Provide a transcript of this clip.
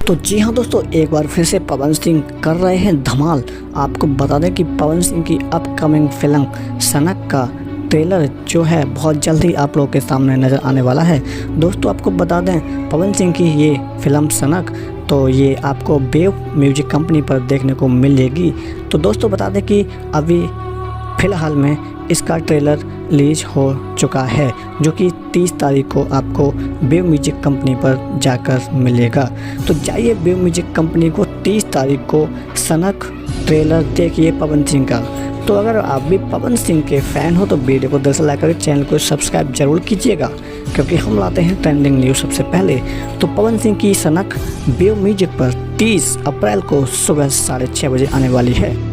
तो जी हाँ दोस्तों, एक बार फिर से पवन सिंह कर रहे हैं धमाल। आपको बता दें कि पवन सिंह की अपकमिंग फिल्म सनक का ट्रेलर जो है बहुत जल्द ही आप लोगों के सामने नज़र आने वाला है। दोस्तों आपको बता दें, पवन सिंह की ये फिल्म सनक तो ये आपको वेव म्यूजिक कंपनी पर देखने को मिलेगी। तो दोस्तों बता दें कि अभी फ़िलहाल में इसका ट्रेलर रिलीज हो चुका है, जो कि 30 तारीख को आपको वेव म्यूजिक कंपनी पर जाकर मिलेगा। तो जाइए वेव म्यूजिक कंपनी को 30 तारीख को सनक ट्रेलर देखिए पवन सिंह का। तो अगर आप भी पवन सिंह के फ़ैन हो तो वीडियो को दरअसल लाइक करके चैनल को सब्सक्राइब जरूर कीजिएगा, क्योंकि हम लाते हैं ट्रेंडिंग न्यूज़ सबसे पहले। तो पवन सिंह की सनक वेव म्यूजिक पर 30 अप्रैल को सुबह 6:30 बजे आने वाली है।